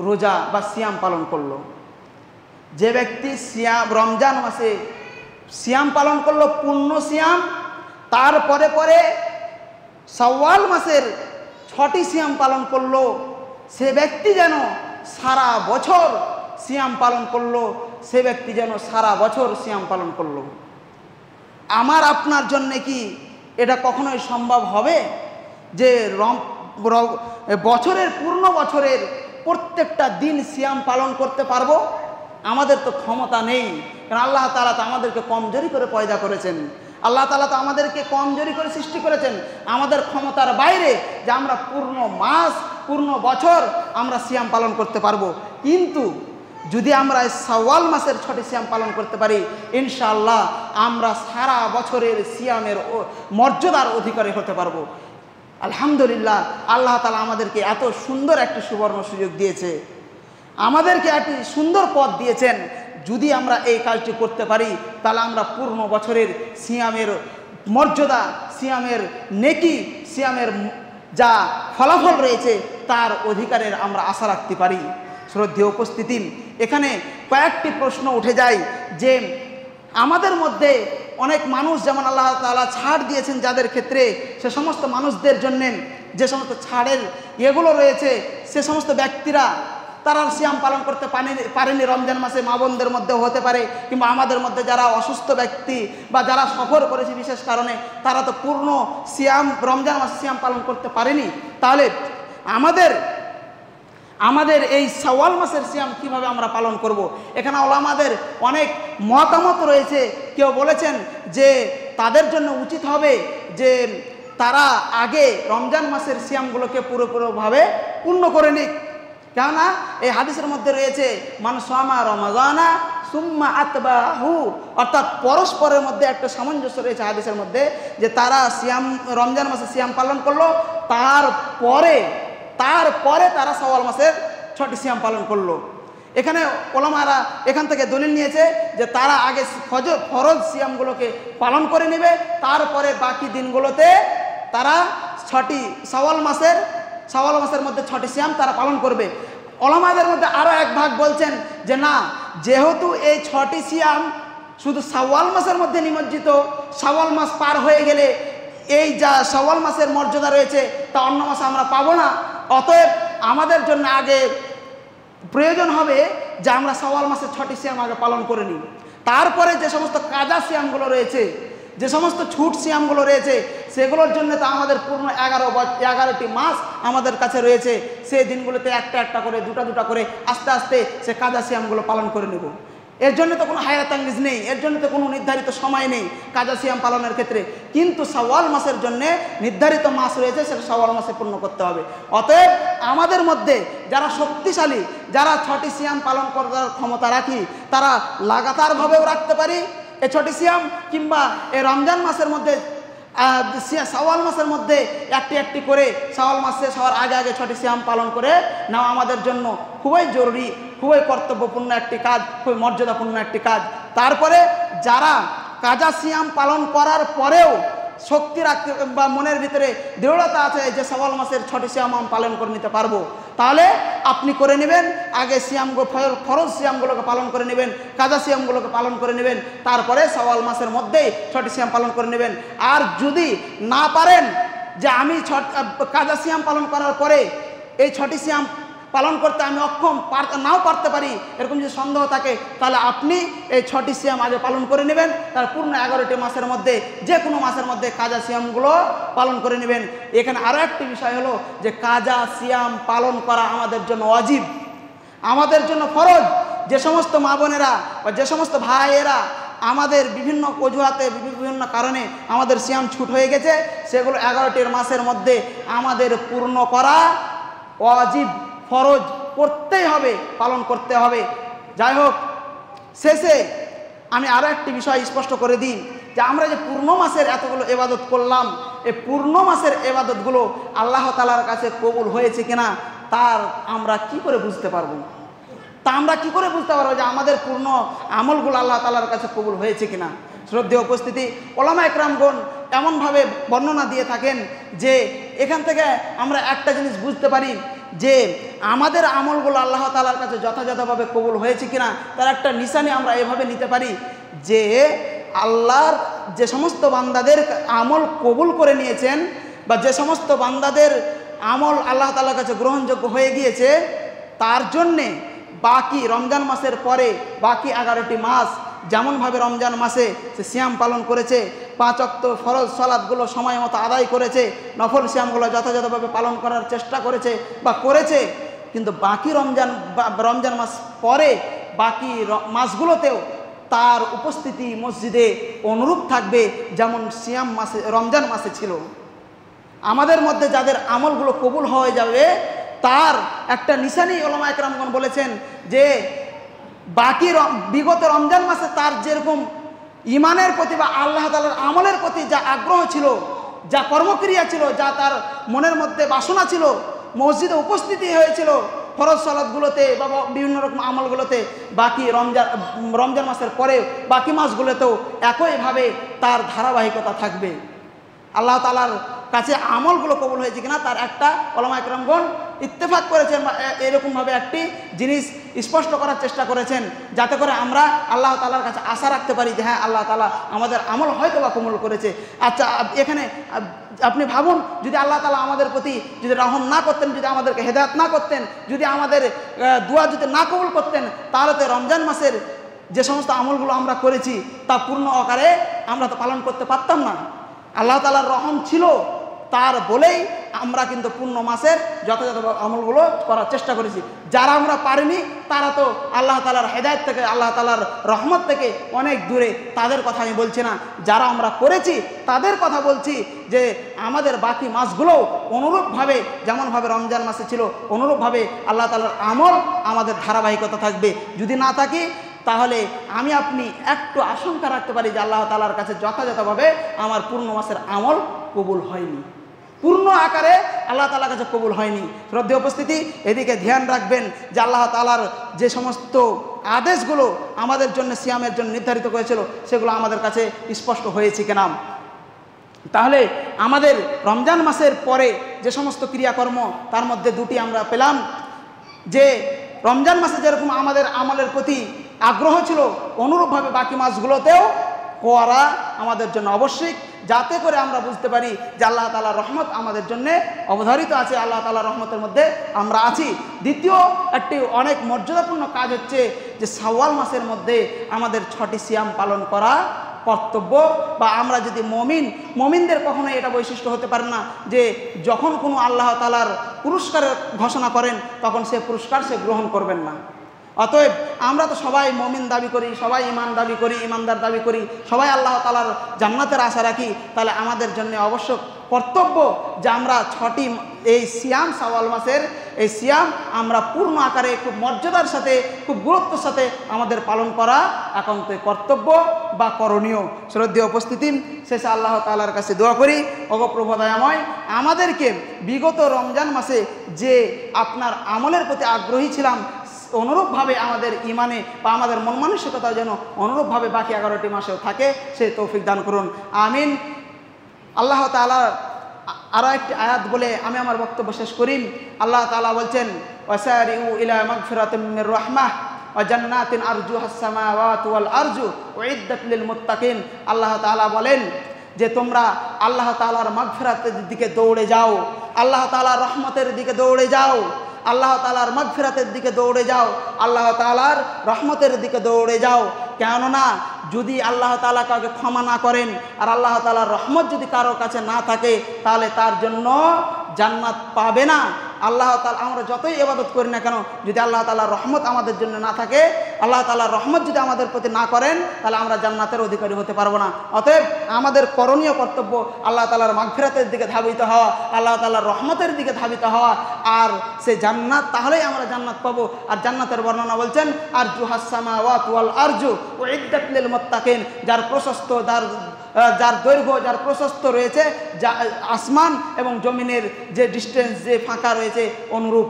রোজা বা সিয়াম পালন করলো। যে ব্যক্তি রমজান মাসে সিয়াম পালন করলো পূর্ণ সিয়াম, তার পরে পরে শাওয়াল মাসের 6টি সিয়াম পালন করলো, সে ব্যক্তি যেন সারা বছর সিয়াম পালন করলো, সে ব্যক্তি যেন সারা বছর সিয়াম পালন করলো। আমার আপনার জন্যে কি এটা কখনোই সম্ভব হবে যে বছরের পূর্ণ বছরের প্রত্যেকটা দিন সিয়াম পালন করতে পারবো? আমাদের তো ক্ষমতা নেই, কারণ আল্লাহ তাআলা তো আমাদেরকে কমজোরি করে পয়দা করেছেন, আল্লাহ তাআলা তো আমাদেরকে কমজোরি করে সৃষ্টি করেছেন, আমাদের ক্ষমতার বাইরে যে আমরা পূর্ণ মাস, পূর্ণ বছর আমরা সিয়াম পালন করতে পারবো। কিন্তু যদি আমরা শাওয়াল মাসের 6টি সিয়াম পালন করতে পারি, ইনশাআল্লাহ আমরা সারা বছরের সিয়ামের মর্যাদার অধিকারী হতে পারবো। আলহামদুলিল্লাহ, আল্লাহ তাআলা আমাদেরকে এত সুন্দর একটি সুবর্ণ সুযোগ দিয়েছে, আমাদেরকে একটি সুন্দর পথ দিয়েছেন। যদি আমরা এই কাজটি করতে পারি, তাহলে আমরা পূর্ণ বছরের সিয়ামের মর্যাদা, সিয়ামের নেকি, সিয়ামের যা ফলাফল রয়েছে তার অধিকারের আমরা আশা রাখতে পারি। শ্রদ্ধেয় উপস্থিতি, এখানে কয়েকটি প্রশ্ন উঠে যায় যে আমাদের মধ্যে অনেক মানুষ, যেমন আল্লাহ তাআলা ছাড় দিয়েছেন যাদের ক্ষেত্রে, সে সমস্ত মানুষদের জন্যে যে সমস্ত ছাড়ের এগুলো রয়েছে, সে সমস্ত ব্যক্তিরা তারা সিয়াম পালন করতে পারেনি রমজান মাসে, মা বোনদের মধ্যে হতে পারে, কিংবা আমাদের মধ্যে যারা অসুস্থ ব্যক্তি বা যারা সফর করেছে বিশেষ কারণে, তারা তো পূর্ণ সিয়াম রমজান মাসে সিয়াম পালন করতে পারেনি। তাহলে আমাদের এই শাওয়াল মাসের সিয়াম কিভাবে আমরা পালন করব? এখানে ওলামাদের অনেক মতামত রয়েছে। কেউ বলেছেন যে তাদের জন্য উচিত হবে যে তারা আগে রমজান মাসের সিয়ামগুলোকে পুরোপুরিভাবে পূর্ণ করে নিক, কেননা এই হাদিসের মধ্যে রয়েছে মান সামা রমাজানা সুম্মা আতবাহু, অর্থাৎ পরস্পরের মধ্যে একটা সামঞ্জস্য রয়েছে হাদিসের মধ্যে, যে তারা রমজান মাসে সিয়াম পালন করলো, তারপরে তারা শাওয়াল মাসের 6টি সিয়াম পালন করলো। এখানে ওলামারা এখান থেকে দলিল নিয়েছে যে তারা আগে ফরজ সিয়ামগুলোকে পালন করে নেবে, তারপরে বাকি দিনগুলোতে তারা শাওয়াল মাসের মধ্যে 6টি সিয়াম তারা পালন করবে। ওলামাদের মধ্যে আরও এক ভাগ বলছেন যে না, যেহেতু এই 6টি সিয়াম শুধু শাওয়াল মাসের মধ্যে নিমজ্জিত, শাওয়াল মাস পার হয়ে গেলে এই যা শাওয়াল মাসের মর্যাদা রয়েছে তা অন্য মাসে আমরা পাবো না, অতএব আমাদের জন্য আগে প্রয়োজন হবে যে আমরা শাওয়াল মাসের 6টি সিয়াম আগে পালন করে নিই। তারপরে যে সমস্ত কাজা সিয়ামগুলো রয়েছে, যে সমস্ত ছুট সিয়ামগুলো রয়েছে, সেগুলোর জন্য তো আমাদের পূর্ণ 11টি মাস আমাদের কাছে রয়েছে, সেই দিনগুলোতে একটা একটা করে, দুটা করে আস্তে আস্তে সে কাজা সিয়ামগুলো পালন করে নেব। এর জন্য তো কোনো হায়াতাঙ্গিজ নেই, এর জন্য তো কোনো নির্ধারিত সময় নেই কাজা সিয়াম পালনের ক্ষেত্রে। কিন্তু শাওয়াল মাসের জন্য নির্ধারিত মাস রয়েছে, সেটা শাওয়াল মাসে পূর্ণ করতে হবে। অতএব আমাদের মধ্যে যারা শক্তিশালী, যারা 6টি সিয়াম পালন করার ক্ষমতা রাখি, তারা লাগাতারভাবেও রাখতে পারি এই 6টি সিয়াম, কিংবা এই রমজান মাসের মধ্যে শাওয়াল মাসের মধ্যে একটি করে শাওয়াল মাস শেষ হওয়ার আগে 6টি সিয়াম পালন করে নেওয়া আমাদের জন্য খুবই জরুরি, খুবই কর্তব্যপূর্ণ একটি কাজ, খুবই মর্যাদাপূর্ণ একটি কাজ। তারপরে যারা কাজা সিয়াম পালন করার পরেও শক্তি রাখতে বা মনের ভিতরে দৃঢ়তা আছে যে শাওয়াল মাসের 6টি সিয়াম আমি পালন করে নিতে পারবো, তাহলে আপনি করে নেবেন, আগে ফরজ সিয়ামগুলোকে পালন করে নেবেন, কাজা সিয়ামগুলোকে পালন করে নেবেন, তারপরে শাওয়াল মাসের মধ্যেই 6টি সিয়াম পালন করে নেবেন। আর যদি না পারেন যে আমি কাজা সিয়াম পালন করার পরে এই 6টি সিয়াম পালন করতে আমি অক্ষম, নাও পারতে পারি, এরকম যদি সন্দেহ থাকে, তাহলে আপনি এই 6টি সিয়াম আগে পালন করে নেবেন। তার পূর্ণ 11টি মাসের মধ্যে যে কোনো মাসের মধ্যে কাজা সিয়ামগুলো পালন করে নেবেন। এখানে আরও একটি বিষয় হলো যে কাজা সিয়াম পালন করা আমাদের জন্য ওয়াজিব, আমাদের জন্য ফরজ। যে সমস্ত মা বোনেরা বা যে সমস্ত ভাইয়েরা আমাদের বিভিন্ন অজুহাতে বিভিন্ন কারণে আমাদের সিয়াম ছুট হয়ে গেছে, সেগুলো 11টির মাসের মধ্যে আমাদের পূর্ণ করা ওয়াজিব, ফরজ, করতেই হবে, পালন করতে হবে। যাই হোক, শেষে আমি আরও একটি বিষয় স্পষ্ট করে দিই যে আমরা যে পূর্ণ মাসের এতগুলো ইবাদত করলাম, এই পূর্ণ মাসের ইবাদতগুলো আল্লাহ তাআলার কাছে কবুল হয়েছে কিনা তার আমরা কি করে বুঝতে পারবো? তা আমরা কি করে বুঝতে পারবো যে আমাদের পূর্ণ আমলগুলো আল্লাহ তাআলার কাছে কবুল হয়েছে কিনা? শ্রদ্ধেয় উপস্থিতি, ওলামা একরামগণ এমনভাবে বর্ণনা দিয়ে থাকেন যে এখান থেকে আমরা একটা জিনিস বুঝতে পারি যে আমাদের আমলগুলো আল্লাহ তাআলার কাছে যথাযথভাবে কবুল হয়েছে কিনা তার একটা নিশানি আমরা এভাবে নিতে পারি যে আল্লাহর যে সমস্ত বান্দাদের আমল কবুল করে নিয়েছেন বা যে সমস্ত বান্দাদের আমল আল্লাহ তাআলার কাছে গ্রহণযোগ্য হয়ে গিয়েছে, তার জন্যে বাকি রমজান মাসের পরে বাকি 11টি মাস যেমনভাবে রমজান মাসে সে সিয়াম পালন করেছে, 5 ওয়াক্ত ফরজ সালাতগুলো সময় মতো আদায় করেছে, নফল সিয়ামগুলো যথাযথভাবে পালন করার চেষ্টা করেছে বা করেছে, কিন্তু বাকি রমজান মাস পরে বাকি মাসগুলোতেও তার উপস্থিতি মসজিদে অনুরূপ থাকবে যেমন সিয়াম মাসে রমজান মাসে ছিল। আমাদের মধ্যে যাদের আমলগুলো কবুল হয়ে যাবে তার একটা নিশানি ওলামা একরামগণ বলেছেন যে বাকি বিগত রমজান মাসে তার যেরকম ইমানের প্রতি বা আল্লাহ তাআলার আমলের প্রতি যা আগ্রহ ছিল, যা কর্মক্রিয়া ছিল, যা তার মনের মধ্যে বাসনা ছিল, মসজিদে উপস্থিতি হয়েছিল ফরজ সালাতগুলোতে বা বিভিন্ন রকম আমলগুলোতে, বাকি রমজান মাসের পরে বাকি মাসগুলোতেও একইভাবে তার ধারাবাহিকতা থাকবে। আল্লাহ তাআলার কাছে আমলগুলো কবুল হয়েছে কিনা তার একটা ওলামা একরামগণ ইত্তেফাক করেছেন বা এরকমভাবে একটি জিনিস স্পষ্ট করার চেষ্টা করেছেন যাতে করে আমরা আল্লাহ তাআলার কাছে আশা রাখতে পারি যে হ্যাঁ, আল্লাহ তাআলা আমাদের আমল হয়তো বা কবুল করেছে। আচ্ছা, এখানে আপনি ভাবুন, যদি আল্লাহ তাআলা আমাদের প্রতি যদি রহম না করতেন, যদি আমাদেরকে হেদায়েত না করতেন, যদি আমাদের দোয়া যদি না কবুল করতেন, তাহলে তো রমজান মাসের যে সমস্ত আমলগুলো আমরা করেছি তা পূর্ণ আকারে আমরা তো পালন করতে পারতাম না। আল্লাহ তাআলার রহম ছিল, তার বলেই আমরা কিন্তু পূর্ণ মাসের যথাযথ আমলগুলো করার চেষ্টা করেছি। যারা আমরা পারিনি তারা তো আল্লাহ তাআলার হেদায়েত থেকে, আল্লাহ তাআলার রহমত থেকে অনেক দূরে, তাদের কথা আমি বলছি না। যারা আমরা করেছি তাদের কথা বলছি যে আমাদের বাকি মাসগুলো অনুরূপভাবে যেমনভাবে রমজান মাসে ছিল অনুরূপভাবে আল্লাহ তাআলার আমল আমাদের ধারাবাহিকতা থাকবে। যদি না থাকি তাহলে আমি আপনি একটু আশঙ্কা রাখতে পারি যে আল্লাহ তাআলার কাছে যথাযথভাবে আমার পূর্ণ মাসের আমল কবুল হয়নি, পূর্ণ আকারে আল্লাহ তাআলার কাছে কবুল হয়নি। শ্রদ্ধেয় উপস্থিতি, এদিকে ধ্যান রাখবেন যে আল্লাহ তাআলার যে সমস্ত আদেশগুলো আমাদের জন্য সিয়ামের জন্য নির্ধারিত করেছিল সেগুলো আমাদের কাছে স্পষ্ট হয়েছে কিনা। তাহলে আমাদের রমজান মাসের পরে যে সমস্ত ক্রিয়াকর্ম তার মধ্যে দুটি আমরা পেলাম যে রমজান মাসে যেরকম আমাদের আমলের প্রতি আগ্রহ ছিল অনুরূপভাবে বাকি মাসগুলোতেও করা আমাদের জন্য আবশ্যিক, যাতে করে আমরা বুঝতে পারি যে আল্লাহ তাআলার রহমত আমাদের জন্য অবধারিত আছে, আল্লাহ তাআলার রহমতের মধ্যে আমরা আছি। দ্বিতীয় একটি অনেক মর্যাদাপূর্ণ কাজ হচ্ছে যে শাওয়াল মাসের মধ্যে আমাদের 6টি সিয়াম পালন করা কর্তব্য। বা আমরা যদি মমিনদের কখনোই এটা বৈশিষ্ট্য হতে পারে না যে যখন কোনো আল্লাহ তাআলার পুরস্কারের ঘোষণা করেন তখন সে পুরস্কার সে গ্রহণ করবেন না। অতএব আমরা তো সবাই মমিন দাবি করি, সবাই ইমান দাবি করি, ইমানদার দাবি করি, সবাই আল্লাহ তাআলার জান্নাতের আশা রাখি। তাহলে আমাদের জন্য অবশ্য কর্তব্য যে আমরা 6টি এই সিয়াম, শাওয়াল মাসের এই সিয়াম আমরা পূর্ণ আকারে খুব মর্যাদার সাথে, খুব গুরুত্বের সাথে আমাদের পালন করা একান্তই কর্তব্য বা করণীয়। শ্রদ্ধেয় উপস্থিতি, শেষে আল্লাহ তাআলার কাছে দোয়া করি, ওগো প্রভু দয়াময়, আমাদেরকে বিগত রমজান মাসে যে আপনার আমলের প্রতি আগ্রহী ছিলাম অনুরূপভাবে আমাদের ইমানে বা আমাদের মন মানসিকতা যেন অনুরূপভাবে বাকি 11টি মাসেও থাকে, সেই তৌফিক দান করুন, আমিন। আল্লাহ তাআলা আরও একটি আয়াত বলে আমি আমার বক্তব্য শেষ করি। আল্লাহ তাআলা বলছেন, ওয়াসারিউ ইলা মাগফিরাতিম মির রাহমাহ ওয়া জান্নাতিন আরজুহাস সামাওয়াতু ওয়াল আরজু উইদ্দাত লিল মুত্তাকিন। আল্লাহ তাআলা বলেন যে তোমরা আল্লাহ তাআলার মাগফিরাতের দিকে দৌড়ে যাও, আল্লাহ তাআলার রহমতের দিকে দৌড়ে যাও, আল্লাহ তাআলার মাগফিরাতের দিকে দৌড়ে যাও, আল্লাহ তাআলার রহমতের দিকে দৌড়ে যাও। কেননা যদি আল্লাহ তাআলা কাউকে ক্ষমা না করেন আর আল্লাহ তাআলার রহমত যদি কারো কাছে না থাকে, তাহলে তার জন্য জান্নাত পাবে না। আল্লাহ তাআলা আমরা যতই ইবাদত করি না কেন, যদি আল্লাহ তাআলার রহমত আমাদের জন্য না থাকে, আল্লাহ তাআলার রহমত যদি আমাদের প্রতি না করেন, তাহলে আমরা জান্নাতের অধিকারী হতে পারবো না। অতএব আমাদের করণীয় কর্তব্য আল্লাহ তাআলার মাগফিরাতের দিকে ধাবিত হওয়া, আল্লাহ তাআলার রহমতের দিকে ধাবিত হওয়া, আর সে জান্নাত, তাহলেই আমরা জান্নাত পাবো। আর জান্নাতের বর্ণনা বলছেন আর জুহাস সামাওয়াত ওয়াল আরজু উইদ্দাত লিল মুত্তাকিন, যার প্রশস্ত, যার দৈর্ঘ্য, যার প্রশস্ত রয়েছে, যা আসমান এবং জমিনের যে ডিস্টেন্স, যে ফাঁকা রয়েছে অনুরূপ,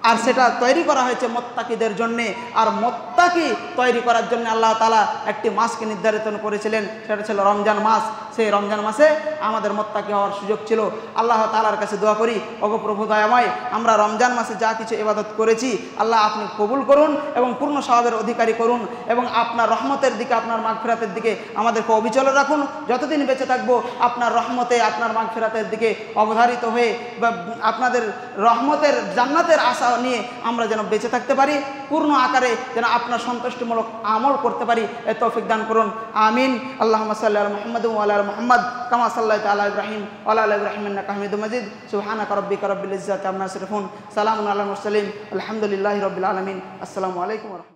আর সেটা তৈরি করা হয়েছে মোত্তাকিদের জন্যে। আর মোত্তাকি তৈরি করার জন্য আল্লাহ তাআলা একটি মাসকে নির্ধারিত করেছিলেন, সেটা ছিল রমজান মাস। সেই রমজান মাসে আমাদের মোত্তাকি হওয়ার সুযোগ ছিল। আল্লাহ তাআলার কাছে দোয়া করি, ওগো প্রভু দয়াময়, আমরা রমজান মাসে যা কিছু ইবাদত করেছি আল্লাহ আপনি কবুল করুন এবং পূর্ণ সওয়াবের অধিকারী করুন, এবং আপনার রহমতের দিকে, আপনার মাগফিরাতের দিকে আমাদেরকে অবিচল রাখুন। যতদিন বেঁচে থাকবো আপনার রহমতে, আপনার মাগফিরাতের দিকে অবধারিত হয়ে বা আপনাদের রহমতের, জান্নাতের আশা নিয়ে আমরা যেন বেঁচে থাকতে পারি, পূর্ণ আকারে যেন আপনার সন্তুষ্টিমূলক আমল করতে পারি, এ তৌফিক দান করুন। আমিন। আল্লাহুম্মা সাল্লি আলা মুহাম্মাদ ওয়া আলা আলি মুহাম্মাদ কামা সাল্লাইতা আলা ইব্রাহিম ওয়া আলা আলি ইব্রাহিম ইন্নাকা হামিদুম মাজিদ। সুবহানাকা রাব্বিকা রাব্বিল ইজ্জাতি আম্মা ইয়াসিফুন, সালামুন আলাল মুরসালিন, আলহামদুলিল্লাহি রাব্বিল আলামিন। আসসালামু আলাইকুম ওয়া রাহমাতুল্লাহ।